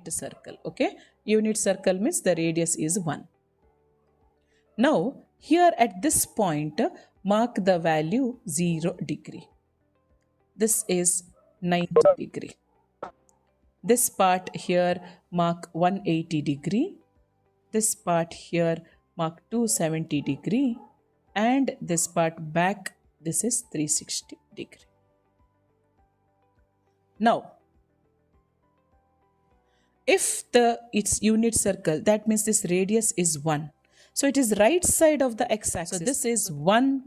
unit circle. Okay, unit circle means the radius is 1. Now here at this point mark the value 0 degree. This is 90 degree. This part here mark 180 degree. This part here mark 270 degree. And this part back, this is 360 degree. Now, if its unit circle, that means this radius is 1. So it is right side of the x-axis. So this is 1,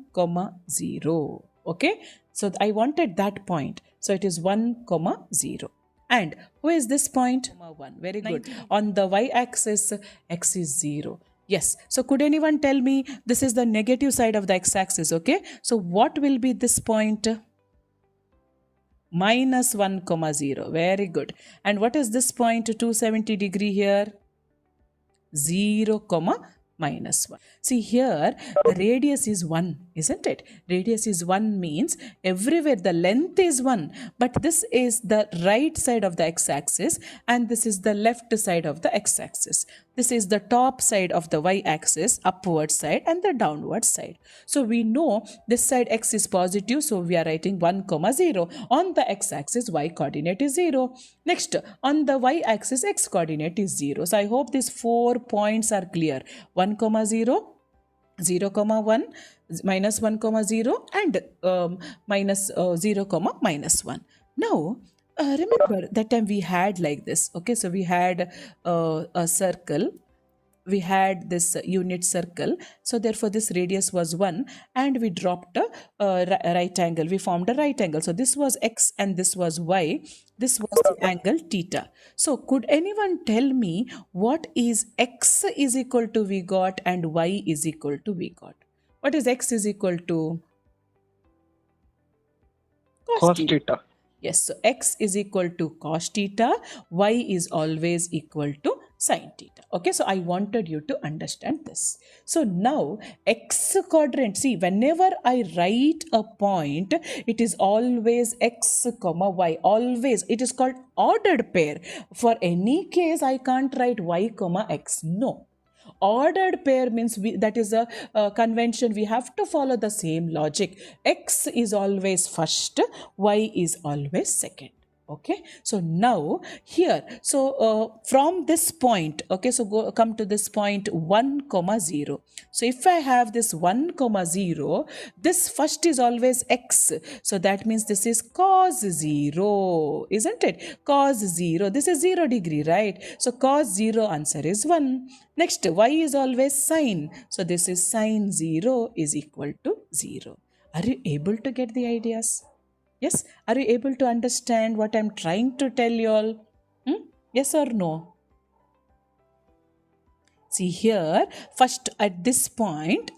0. Okay. So I wanted that point. So it is 1, 0. And where is this point? 1. Very good. 90. On the y-axis, x is 0. Yes. So could anyone tell me this is the negative side of the x-axis? Okay. So what will be this point? Minus 1, 0. Very good. And what is this point 270 degree here? 0, minus 1. See here, the radius is 1, isn't it? Radius is 1 means everywhere the length is 1, but this is the right side of the x-axis and this is the left side of the x-axis. This is the top side of the y-axis, upward side and the downward side. So we know this side x is positive, so we are writing 1, 0. On the x-axis, y coordinate is 0. Next, on the y-axis, x coordinate is 0. So I hope these 4 points are clear. 1, 0, 0, 1, minus 1, 0 and minus 0, minus 1. Now, remember that time we had like this. Okay, so we had a circle. We had this unit circle. So therefore this radius was 1 and we dropped a right angle. We formed a right angle. So this was x and this was y. This was the angle theta. So could anyone tell me what is x is equal to we got and y is equal to we got? What is x is equal to? Cos theta. Yes, so x is equal to cos theta, y is always equal to sin theta. Okay, so I wanted you to understand this. So now x quadrant, see, whenever I write a point, it is always x, y, always. It is called ordered pair. For any case, I can't write y, x. No. Ordered pair means that is a convention. We have to follow the same logic. X is always first, y is always second. Okay, so now here, so from this point, okay, so come to this point 1, 0. So if I have this 1, 0, this first is always x. So that means this is cos 0, isn't it? Cos 0, this is 0 degree, right? So cos 0 answer is 1. Next, y is always sine. So this is sine 0 is equal to 0. Are you able to get the ideas? Yes, are you able to understand what I'm trying to tell you all? Yes or no? See here, first at this point,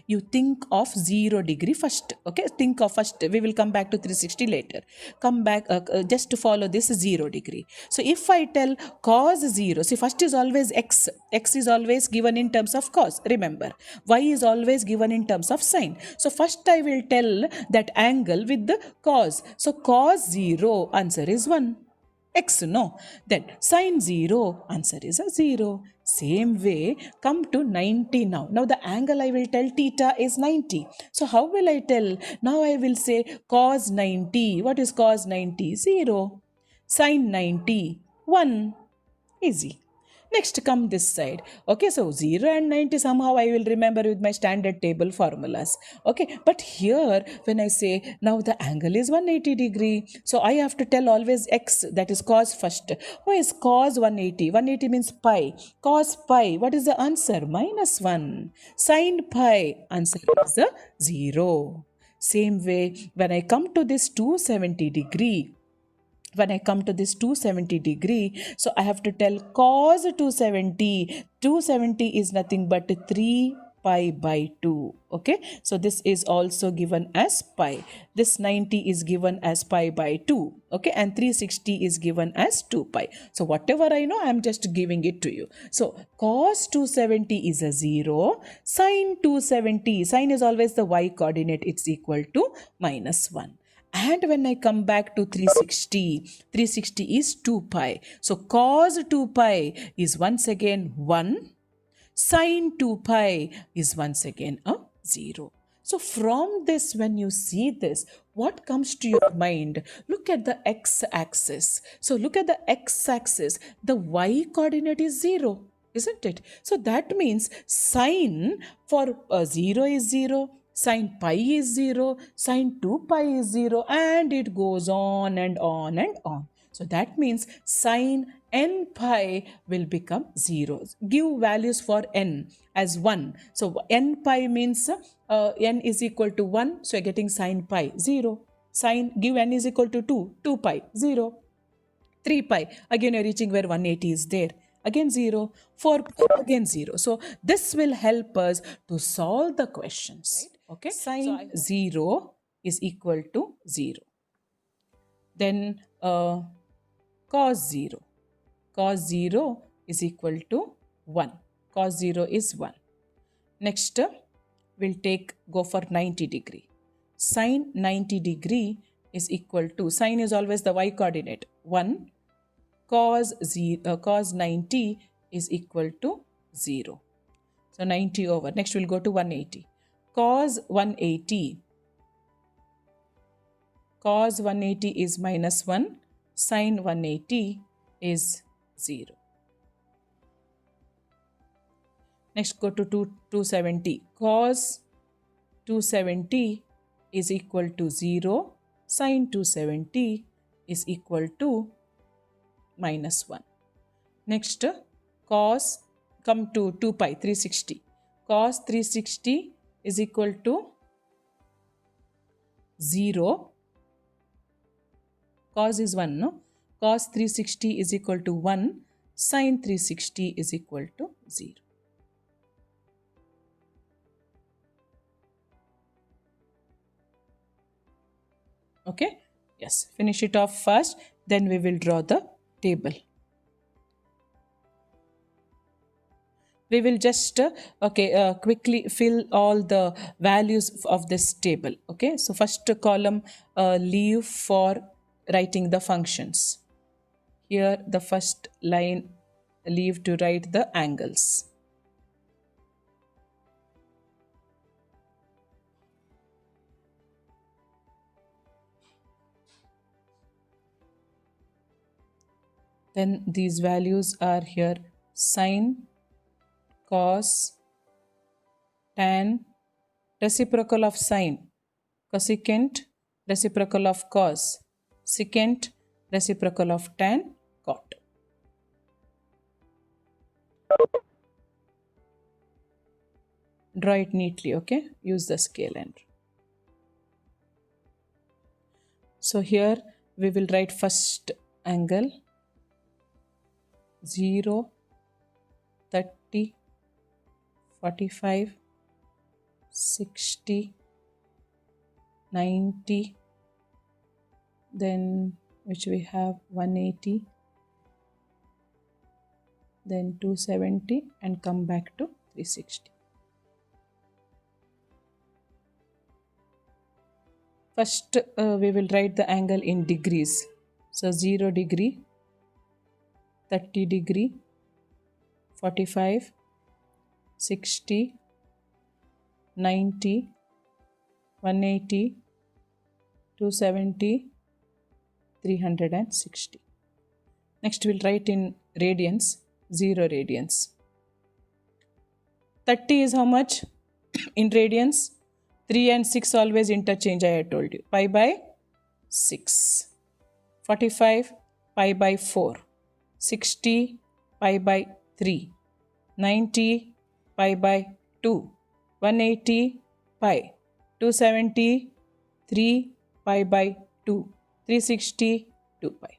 you think of 0 degree first. Okay, think of first. We will come back to 360 later. Come back just to follow this 0 degree. So if I tell cos 0, see first is always x. X is always given in terms of cos. Remember, y is always given in terms of sine. So first I will tell that angle with the cos. So cos 0 answer is 1. X, no. Then sine 0, answer is a 0. Same way, come to 90 now. Now the angle I will tell theta is 90. So how will I tell? Now I will say cos 90. What is cos 90? 0. Sine 90, 1. Easy. Next come this side. Okay, so 0 and 90 somehow I will remember with my standard table formulas. Okay, but here when I say now the angle is 180 degree. So I have to tell always x, that is cos first. What is cos 180? 180 means pi. Cos pi, what is the answer? Minus 1. Sin pi, answer is 0. Same way when I come to this 270 degree. When I come to this 270 degree, so I have to tell cos 270. 270 is nothing but 3 pi by 2. Okay, so this is also given as pi. This 90 is given as pi by 2. Okay, and 360 is given as 2 pi. So whatever I know, I am just giving it to you. So cos 270 is a 0. Sin 270, sin is always the y coordinate. It's equal to minus 1. And when I come back to 360, 360 is 2 pi. So cos 2 pi is once again 1. Sine 2 pi is once again a 0. So from this, when you see this, what comes to your mind? Look at the x-axis. So look at the x-axis. The y-coordinate is 0, isn't it? So that means sine for 0 is 0, sine pi is 0, sine 2 pi is 0, and it goes on and on and on. So that means sine n pi will become 0. Give values for n as 1. So n pi means n is equal to 1. So you're getting sine pi 0. Sine, give n is equal to 2. 2 pi 0. 3 pi, again you're reaching where 180 is there. Again 0. 4 pi, again 0. So this will help us to solve the questions. Right? Okay. Sine 0 is equal to 0. Then cos 0. Cos 0 is equal to 1. Cos 0 is 1. Next, we'll go for 90 degree. Sine 90 degree is equal to, sine is always the y coordinate, 1. Cos 90 is equal to 0. So 90 over. Next, we'll go to 180. Cos 180. Cos 180 is minus 1. Sine 180 is 0. Next, go to 270. Cos 270 is equal to 0. Sine 270 is equal to minus 1. Next, cos, come to 2 pi, 360. Cos 360 is equal to 0. Cos is 1, no? Cos 360 is equal to 1. Sine 360 is equal to 0. Okay? Yes. Finish it off first. Then we will draw the table. We will just quickly fill all the values of this table. Okay? So first column, leave for writing the functions. Here the first line, leave to write the angles. Then these values are here: sine, cos, tan, reciprocal of sine, cosecant, reciprocal of cos, secant, reciprocal of tan, cot. Draw it neatly, okay? Use the scale and. So here we will write first angle 0, 30, 45, 60, 90, then which we have 180, then 270, and come back to 360. First, we will write the angle in degrees. So 0 degree, 30 degree, 45, 60, 90, 180, 270, 360. Next, we'll write in radians, 0 radians. 30 is how much in radians? 3 and 6 always interchange, I had told you. Pi by 6. 45, pi by 4. 60, pi by 3. 90, pi by 2. 180, pi. 270, 3, pi by 2. 360, 2 pi.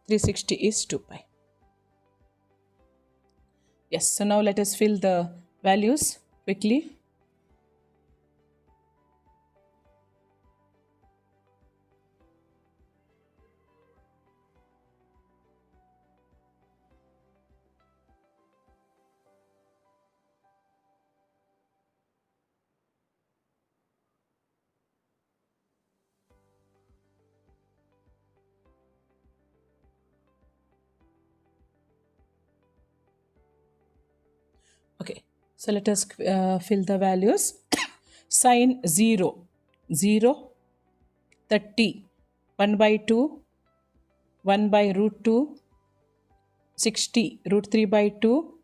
360 is 2 pi. Yes, so now let us fill the values quickly. So let us fill the values. Sine 0, 0, 30, 1 by 2, 1 by root 2, 60, root 3 by 2,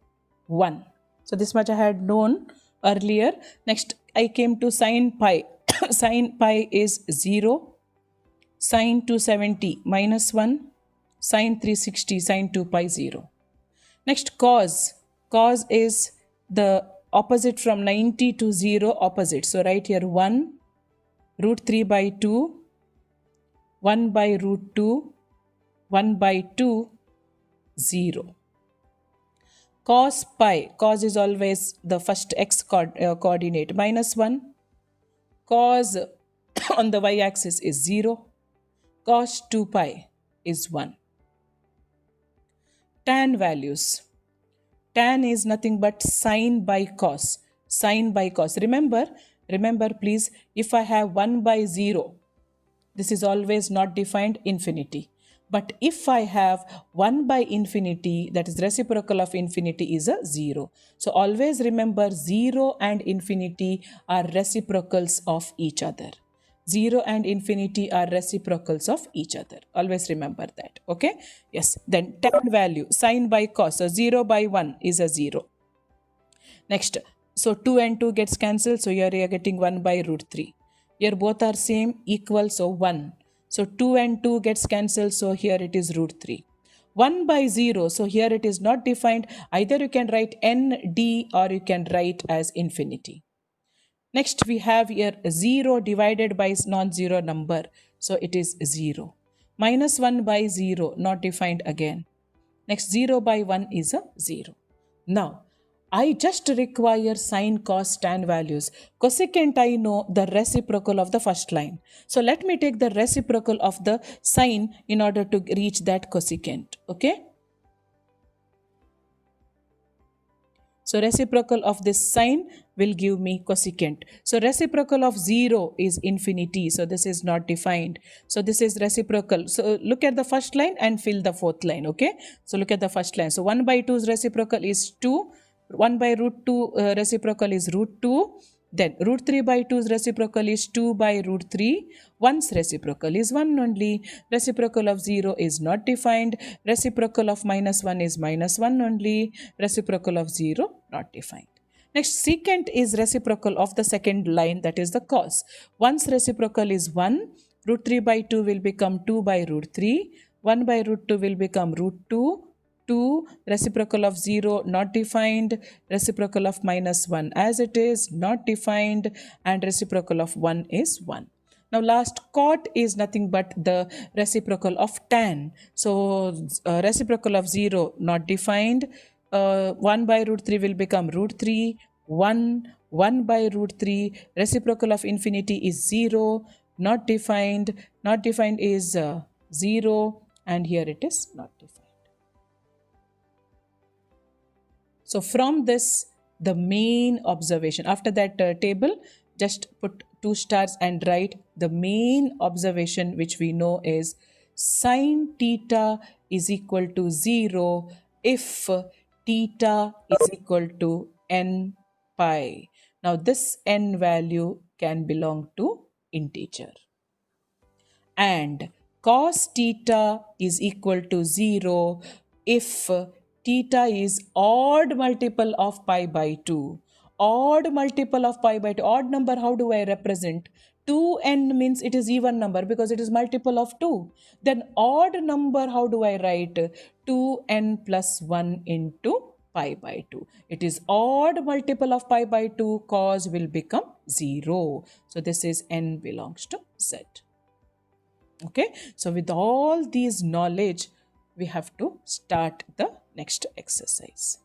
1. So this much I had known earlier. Next I came to sine pi. Sine pi is 0, sine 270 minus 1, sine 360, sine 2 pi 0. Next cos. Cos is the opposite from 90 to 0 opposite. So write here 1, root 3 by 2, 1 by root 2, 1 by 2, 0. Cos pi. Cos is always the first x coordinate. Minus 1. Cos on the y-axis is 0. Cos 2 pi is 1. Tan values. Tan is nothing but sine by cos. Sine by cos. Remember please, if I have 1 by 0, this is always not defined infinity. But if I have 1 by infinity, that is reciprocal of infinity is a 0. So always remember 0 and infinity are reciprocals of each other. 0 and infinity are reciprocals of each other. Always remember that. Okay. Yes. Then tan value, sine by cos. So 0 by 1 is a 0. Next. So 2 and 2 gets cancelled. So here you are getting 1 by root 3. Here both are same, equal. So 1. So 2 and 2 gets cancelled. So here it is root 3. 1 by 0. So here it is not defined. Either you can write nd or you can write as infinity. Next we have here 0 divided by non-zero number. So it is 0. Minus 1 by 0, not defined again. Next 0 by 1 is a 0. Now I just require sine, cos, tan values. Cosecant I know the reciprocal of the first line. So let me take the reciprocal of the sine in order to reach that cosecant. Okay. So reciprocal of this sine will give me cosecant. So reciprocal of 0 is infinity. So this is not defined. So this is reciprocal. So look at the first line and fill the fourth line. Okay. So look at the first line. So 1 by 2's reciprocal is 2. 1 by root 2 reciprocal is root 2. Then root 3 by 2's reciprocal is 2 by root 3. 1's reciprocal is 1 only. Reciprocal of 0 is not defined. Reciprocal of minus 1 is minus 1 only. Reciprocal of 0 not defined. Next, secant is reciprocal of the second line, that is the cos. 1's reciprocal is 1. Root 3 by 2 will become 2 by root 3. 1 by root 2 will become root 2. 2, reciprocal of 0 not defined, reciprocal of minus 1 as it is not defined, and reciprocal of 1 is 1. Now last cot is nothing but the reciprocal of tan. So reciprocal of 0 not defined, 1 by root 3 will become root 3, 1 by root 3, reciprocal of infinity is 0, not defined is 0, and here it is not defined. So from this, the main observation, after that table, just put 2 stars and write the main observation which we know is sine theta is equal to 0 if theta is equal to n pi. Now this n value can belong to integer. And cos theta is equal to 0 if theta is odd multiple of pi by 2. Odd multiple of pi by 2. Odd number, how do I represent? 2n means it is even number because it is multiple of 2. Then odd number, how do I write? 2n plus 1 into pi by 2. It is odd multiple of pi by 2, cos will become 0. So this is n belongs to z. Okay. So with all these knowledge, we have to start the next exercise.